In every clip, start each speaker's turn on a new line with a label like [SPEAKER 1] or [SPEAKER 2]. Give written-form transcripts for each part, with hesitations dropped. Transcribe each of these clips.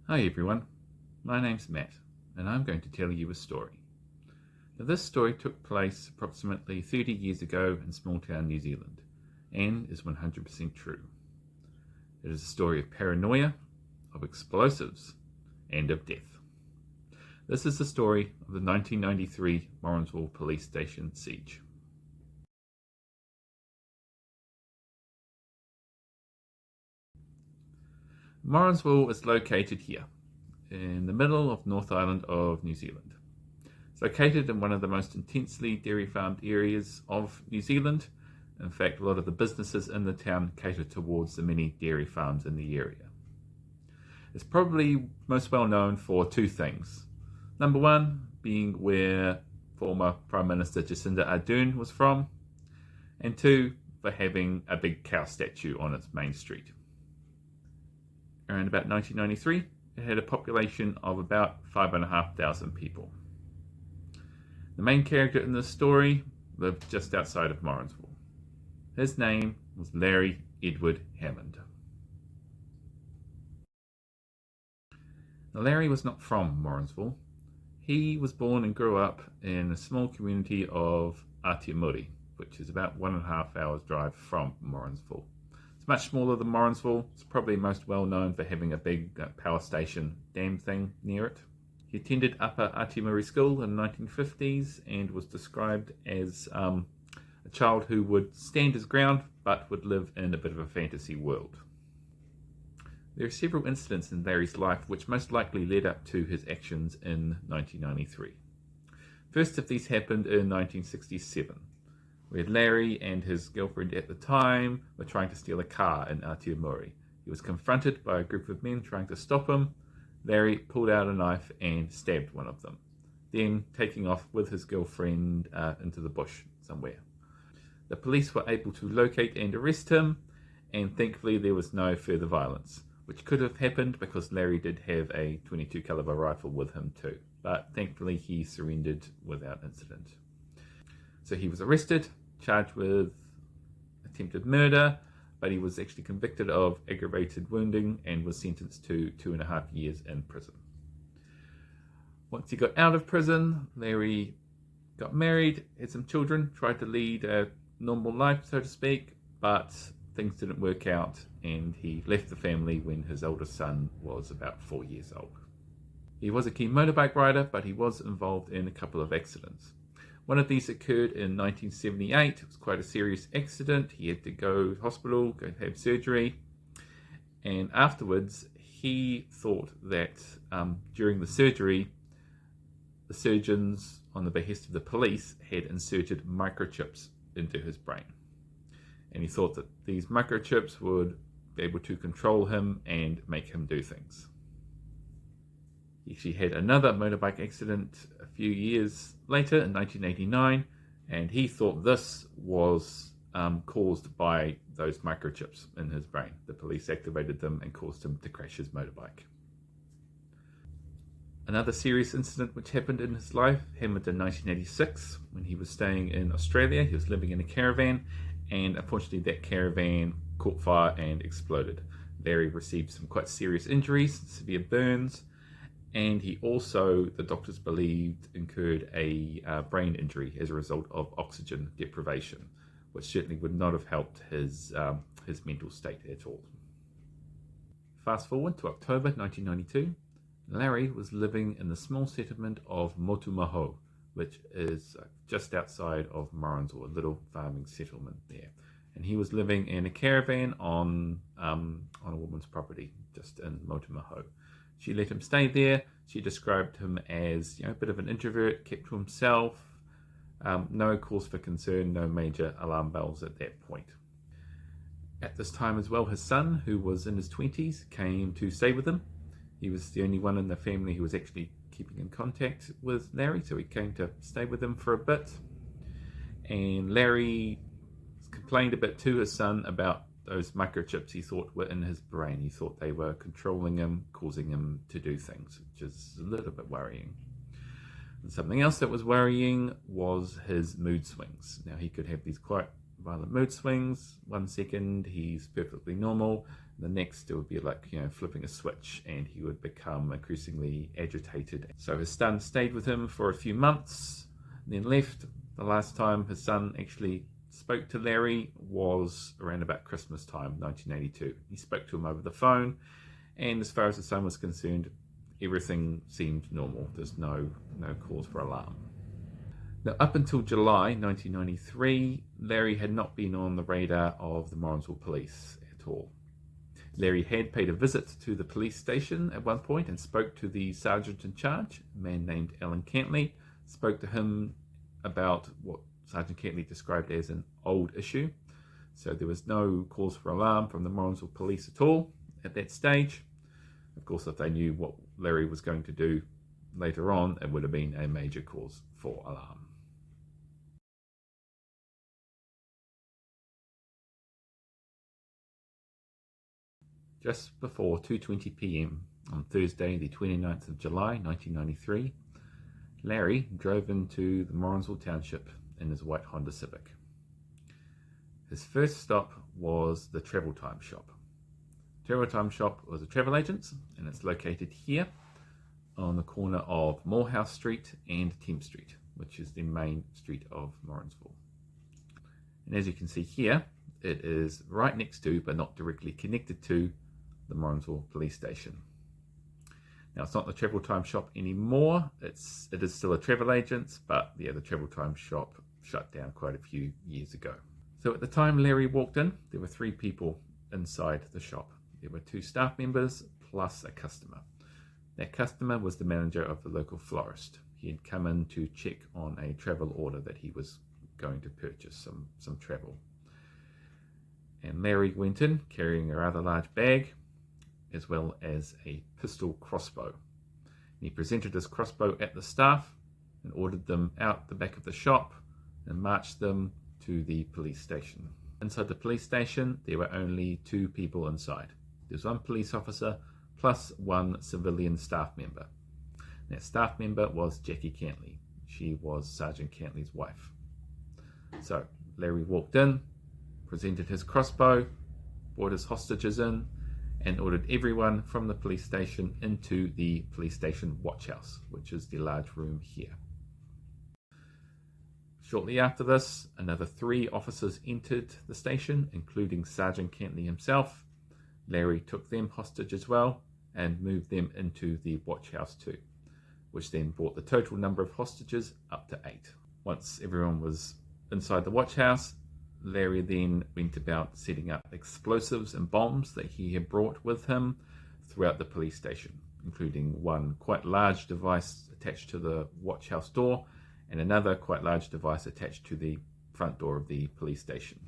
[SPEAKER 1] Hi everyone, my name's Matt and I'm going to tell you a story. Now, this story took place approximately 30 years ago in small town New Zealand and is 100% true. It is a story of paranoia, of explosives and of death. This is the story of the 1993 Morrinsville Police Station siege. Morrinsville is located here, in the middle of North Island of New Zealand. It's located in one of the most intensely dairy farmed areas of New Zealand. In fact, a lot of the businesses in the town cater towards the many dairy farms in the area. It's probably most well known for two things. Number one being where former Prime Minister Jacinda Ardern was from, and two, for having a big cow statue on its main street. Around about 1993, it had a population of about 5,500 people. The main character in this story lived just outside of Morrinsville. His name was Larry Edward Hammond. Now, Larry was not from Morrinsville. He was born and grew up in a small community of Aotearoa, which is about 1.5 hours drive from Morrinsville. It's much smaller than Morrinsville. It's probably most well known for having a big power station dam thing near it. He attended Upper Aotearoa School in the 1950s and was described as a child who would stand his ground but would live in a bit of a fantasy world. There are several incidents in Larry's life which most likely led up to his actions in 1993. First of these happened in 1967. Where Larry and his girlfriend at the time were trying to steal a car in Aotearoa. He was confronted by a group of men trying to stop him. Larry pulled out a knife and stabbed one of them, then taking off with his girlfriend into the bush somewhere. The police were able to locate and arrest him, and thankfully there was no further violence, which could have happened because Larry did have a .22 caliber rifle with him too, but thankfully he surrendered without incident. So he was arrested, charged with attempted murder, but he was actually convicted of aggravated wounding and was sentenced to 2.5 years in prison. Once he got out of prison, Larry got married, had some children, tried to lead a normal life, so to speak, but things didn't work out and he left the family when his oldest son was about 4 years old. He was a keen motorbike rider, but he was involved in a couple of accidents. One of these occurred in 1978. It was quite a serious accident. He had to go to hospital, go have surgery. And afterwards, he thought that during the surgery, the surgeons, on the behest of the police, had inserted microchips into his brain. And he thought that these microchips would be able to control him and make him do things. He actually had another motorbike accident a few years later in 1989, and he thought this was caused by those microchips in his brain. The police activated them and caused him to crash his motorbike. Another serious incident which happened in his life happened in 1986 when he was staying in Australia. He was living in a caravan, and unfortunately that caravan caught fire and exploded. Larry received some quite serious injuries, severe burns, and he also, the doctors believed, incurred a brain injury as a result of oxygen deprivation, which certainly would not have helped his mental state at all. Fast forward to October 1992, Larry was living in the small settlement of Motumaoho, which is just outside of Morrinsville, a little farming settlement there. And he was living in a caravan on a woman's property just in Motumaoho. She let him stay there. She described him as a bit of an introvert, kept to himself, no cause for concern, no major alarm bells at that point. At this time as well, his son, who was in his 20s, came to stay with him. He was the only one in the family who was actually keeping in contact with Larry, so he came to stay with him for a bit. And Larry complained a bit to his son about those microchips he thought were in his brain. He thought they were controlling him, causing him to do things, which is a little bit worrying. And something else that was worrying was his mood swings. Now, he could have these quite violent mood swings. 1 second he's perfectly normal, The next, it would be like, flipping a switch, and he would become increasingly agitated. So his son stayed with him for a few months, then left. The last time his son actually spoke to Larry was around about Christmas time, 1982. He spoke to him over the phone, and as far as the son was concerned, everything seemed normal. There's no cause for alarm. Now, up until July 1993, Larry had not been on the radar of the Morrinsville Police at all. Larry had paid a visit to the police station at one point and spoke to the sergeant in charge, a man named Alan Cantley, spoke to him about what Sergeant Cantley described as an old issue. So there was no cause for alarm from the Morrinsville Police at all at that stage. Of course, if they knew what Larry was going to do later on, it would have been a major cause for alarm. Just before 2:20 p.m. on Thursday, the 29th of July, 1993, Larry drove into the Morrinsville Township in his white Honda Civic. His first stop was the Travel Time Shop. Travel Time Shop was a travel agent, and it's located here on the corner of Morehouse Street and Thames Street, which is the main street of Morrinsville. And as you can see here, it is right next to, but not directly connected to, the Morrinsville Police Station. Now, it's not the Travel Time Shop anymore. It is still a travel agent, but yeah, the Travel Time Shop shut down quite a few years ago. So at the time Larry walked in, there were 3 people inside the shop. There were 2 staff members plus a customer. That customer was the manager of the local florist. He had come in to check on a travel order that he was going to purchase, some travel. And Larry went in carrying a rather large bag, as well as a pistol crossbow. He presented his crossbow at the staff and ordered them out the back of the shop and marched them to the police station. Inside the police station, there were only 2 people inside. There's 1 police officer plus 1 civilian staff member. That staff member was Jackie Cantley. She was Sergeant Cantley's wife. So Larry walked in, presented his crossbow, brought his hostages in, and ordered everyone from the police station into the police station watch house, which is the large room here. Shortly after this, another 3 officers entered the station, including Sergeant Cantley himself. Larry took them hostage as well and moved them into the watch house too, which then brought the total number of hostages up to 8. Once everyone was inside the watch house, Larry then went about setting up explosives and bombs that he had brought with him throughout the police station, including 1 quite large device attached to the watch house door and another quite large device attached to the front door of the police station.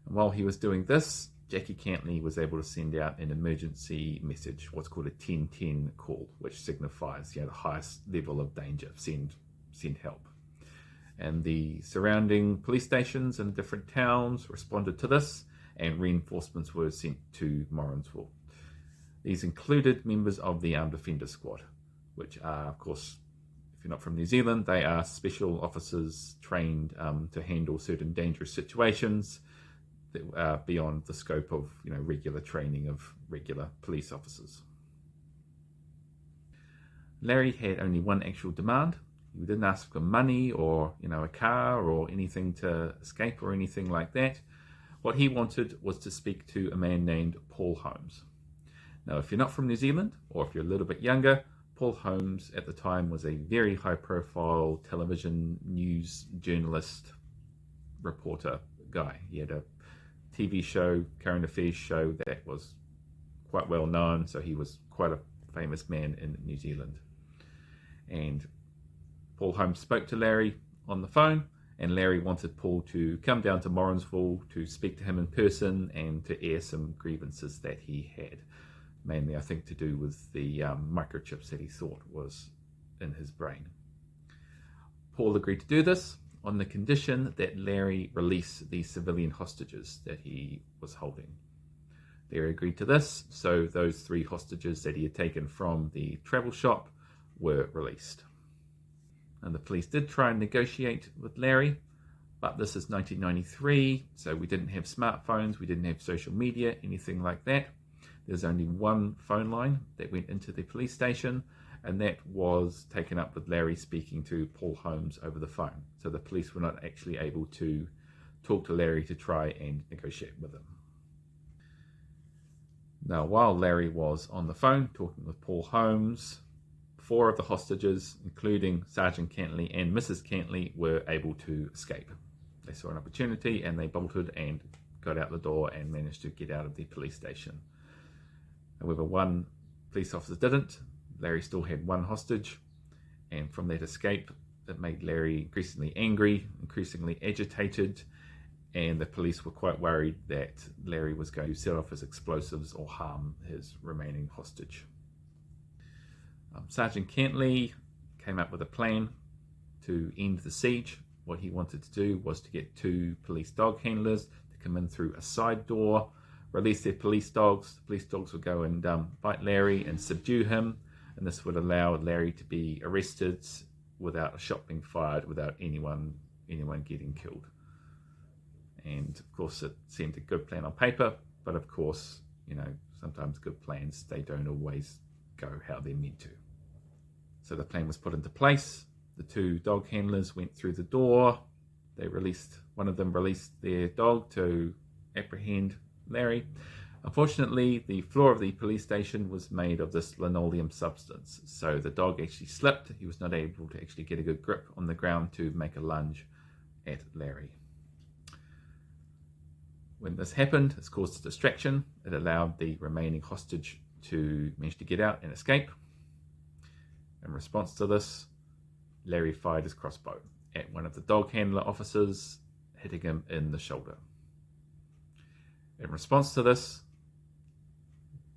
[SPEAKER 1] And while he was doing this, Jackie Cantley was able to send out an emergency message, what's called a 1010 call, which signifies the highest level of danger, send help. And the surrounding police stations in different towns responded to this, and reinforcements were sent to Morrinsville. These included members of the Armed Defenders Squad, which are, of course, if you're not from New Zealand, they are special officers trained to handle certain dangerous situations that are beyond the scope of regular training of regular police officers. Larry had only 1 actual demand. He didn't ask for money or a car or anything to escape or anything like that. What he wanted was to speak to a man named Paul Holmes. Now, if you're not from New Zealand, or if you're a little bit younger, Paul Holmes at the time was a very high-profile television news journalist, reporter guy. He had a TV show, current affairs show, that was quite well known, so he was quite a famous man in New Zealand. And Paul Holmes spoke to Larry on the phone, and Larry wanted Paul to come down to Morrinsville to speak to him in person and to air some grievances that he had, mainly I think to do with the microchips that he thought was in his brain. Paul agreed to do this on the condition that Larry release the civilian hostages that he was holding. Larry agreed to this, so those 3 hostages that he had taken from the travel shop were released. And the police did try and negotiate with Larry, But this is 1993, so we didn't have smartphones, we didn't have social media, anything like that. There's only one phone line that went into the police station, and that was taken up with Larry speaking to Paul Holmes over the phone. So the police were not actually able to talk to Larry to try and negotiate with him. Now, while Larry was on the phone talking with Paul Holmes, 4 of the hostages, including Sergeant Cantley and Mrs. Cantley, were able to escape. They saw an opportunity and they bolted and got out the door and managed to get out of the police station. However, one police officer didn't. Larry still had 1 hostage, and from that escape, it made Larry increasingly angry, increasingly agitated, and the police were quite worried that Larry was going to set off his explosives or harm his remaining hostage. Sergeant Cantley came up with a plan to end the siege. What he wanted to do was to get 2 police dog handlers to come in through a side door, release their police dogs. The police dogs would go and bite Larry and subdue him, and this would allow Larry to be arrested without a shot being fired, without anyone getting killed. And of course it seemed a good plan on paper, but of course, sometimes good plans, they don't always go how they're meant to. So the plan was put into place. The 2 dog handlers went through the door. One of them released their dog to apprehend Larry. Unfortunately, the floor of the police station was made of this linoleum substance, so the dog actually slipped. He was not able to actually get a good grip on the ground to make a lunge at Larry. When this happened, this caused a distraction. It allowed the remaining hostage to manage to get out and escape. In response to this, Larry fired his crossbow at one of the dog handler officers, hitting him in the shoulder. In response to this,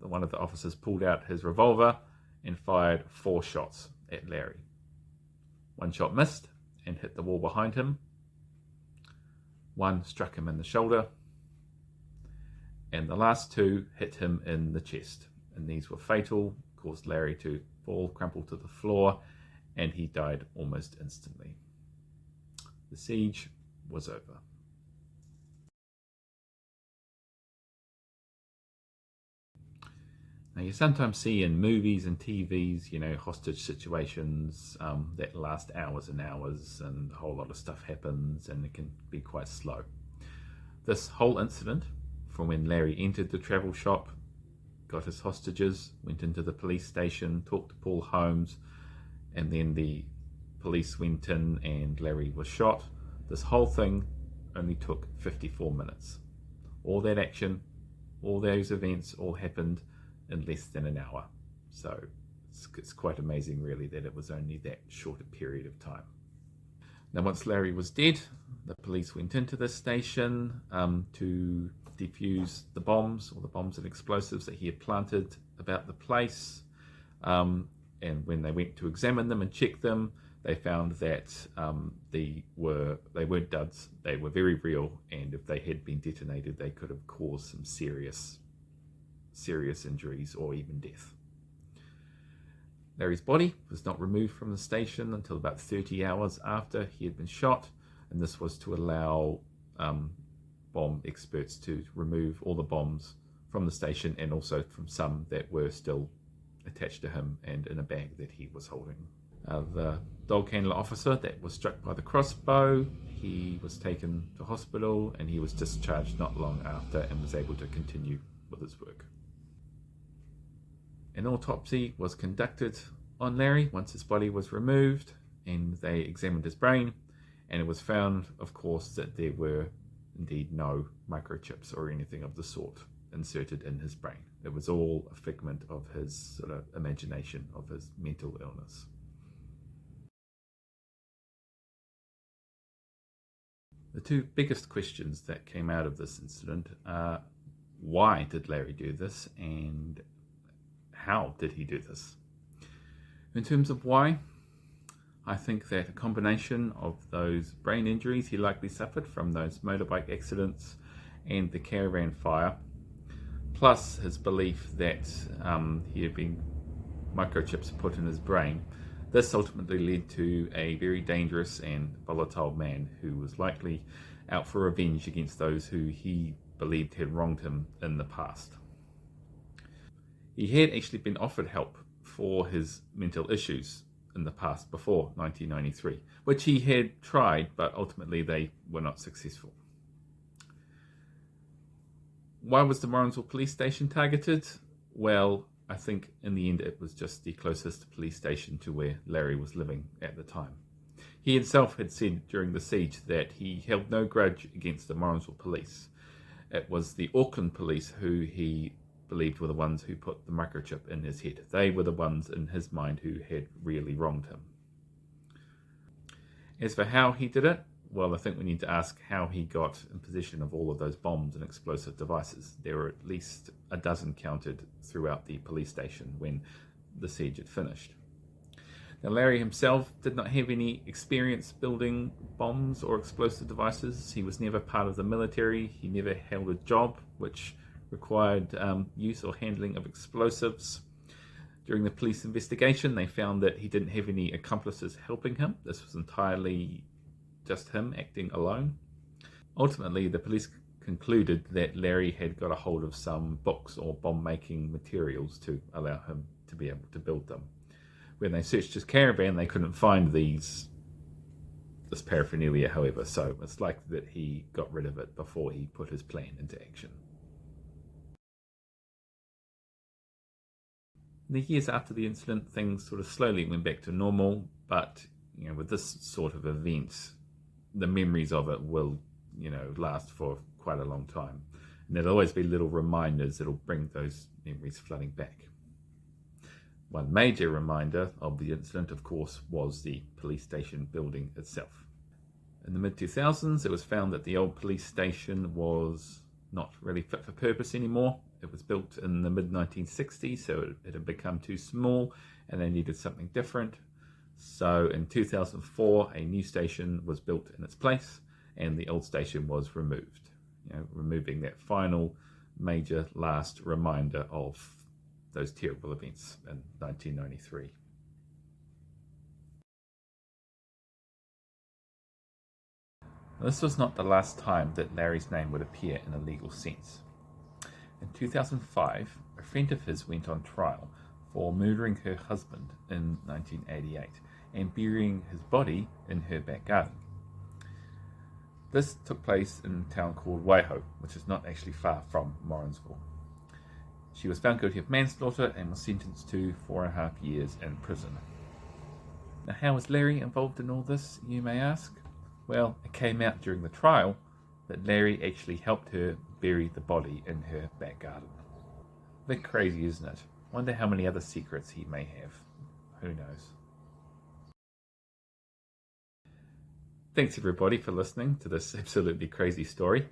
[SPEAKER 1] one of the officers pulled out his revolver and fired 4 shots at Larry. 1 shot missed and hit the wall behind him. 1 struck him in the shoulder, and the last 2 hit him in the chest, and these were fatal, caused Larry to fall, crumple to the floor, and he died almost instantly. The siege was over. Now, you sometimes see in movies and TVs, hostage situations that last hours and hours, and a whole lot of stuff happens, and it can be quite slow. This whole incident, from when Larry entered the travel shop, got his hostages, went into the police station, talked to Paul Holmes, and then the police went in and Larry was shot. This whole thing only took 54 minutes. All that action, all those events, all happened in less than an hour. So it's quite amazing, really, that it was only that short a period of time. Now, once Larry was dead, the police went into the station to defuse the bombs, or the bombs and explosives that he had planted about the place. And when they went to examine them and check them, they found that they weren't duds. They were very real, and if they had been detonated, they could have caused some serious injuries or even death. Larry's body was not removed from the station until about 30 hours after he had been shot, and this was to allow bomb experts to remove all the bombs from the station, and also from some that were still attached to him and in a bag that he was holding. The dog handler officer that was struck by the crossbow, he was taken to hospital and he was discharged not long after and was able to continue with his work. An autopsy was conducted on Larry once his body was removed, and they examined his brain, and it was found, of course, that there were indeed no microchips or anything of the sort inserted in his brain. It was all a figment of his sort of imagination, of his mental illness. The 2 biggest questions that came out of this incident are, why did Larry do this, and how did he do this? In terms of why, I think that a combination of those brain injuries he likely suffered from those motorbike accidents and the caravan fire, plus his belief that he had been microchips put in his brain, This ultimately led to a very dangerous and volatile man who was likely out for revenge against those who he believed had wronged him in the past. He had actually been offered help for his mental issues in the past before 1993, which he had tried, but ultimately they were not successful. Why was the Morrinsville Police Station targeted? Well, I think in the end it was just the closest police station to where Larry was living at the time. He himself had said during the siege that he held no grudge against the Morrinsville police. It was the Auckland police who he believed were the ones who put the microchip in his head. They were the ones in his mind who had really wronged him. As for how he did it, well, I think we need to ask how he got in possession of all of those bombs and explosive devices. There were at least a dozen counted throughout the police station when the siege had finished. Now, Larry himself did not have any experience building bombs or explosive devices. He was never part of the military. He never held a job which required use or handling of explosives. During the police investigation, they found that he didn't have any accomplices helping him. This was entirely just him acting alone. Ultimately, the police concluded that Larry had got a hold of some books or bomb-making materials to allow him to be able to build them. When they searched his caravan, they couldn't find this paraphernalia, however, so it's likely that he got rid of it before he put his plan into action. In the years after the incident, things sort of slowly went back to normal, but with this sort of event, the memories of it will, last for quite a long time. And there'll always be little reminders that'll bring those memories flooding back. One major reminder of the incident, of course, was the police station building itself. In the mid-2000s, it was found that the old police station was not really fit for purpose anymore. It was built in the mid-1960s, so it had become too small and they needed something different. So in 2004, a new station was built in its place and the old station was removed, removing that final major last reminder of those terrible events in 1993. This was not the last time that Larry's name would appear in a legal sense. In 2005, a friend of his went on trial for murdering her husband in 1988 and burying his body in her back garden. This took place in a town called Waiho, which is not actually far from Morrinsville. She was found guilty of manslaughter and was sentenced to 4.5 years in prison. Now, how was Larry involved in all this, you may ask? Well, it came out during the trial that Larry actually helped her bury the body in her back garden. A bit crazy, isn't it? Wonder how many other secrets he may have. Who knows? Thanks everybody for listening to this absolutely crazy story.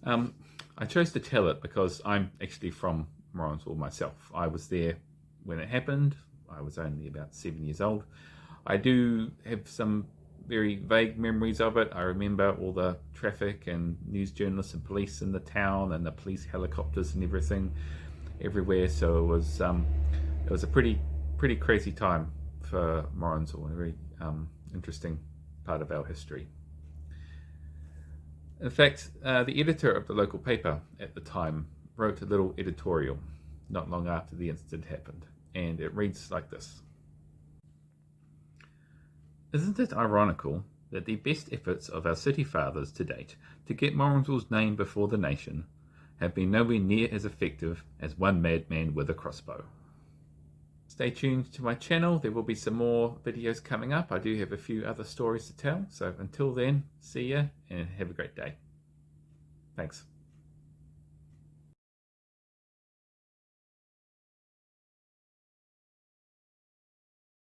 [SPEAKER 1] I chose to tell it because I'm actually from Morrinsville myself. I was there when it happened. I was only about 7 years old. I do have some very vague memories of it. I remember all the traffic and news journalists and police in the town and the police helicopters and everything everywhere. So it was a pretty crazy time for Morrinsville, and a very interesting part of our history. In fact, the editor of the local paper at the time wrote a little editorial not long after the incident happened, and it reads like this. Isn't it ironical that the best efforts of our city fathers to date to get Morrinsville's name before the nation have been nowhere near as effective as one madman with a crossbow? Stay tuned to my channel. There will be some more videos coming up. I do have a few other stories to tell. So until then, see ya and have a great day.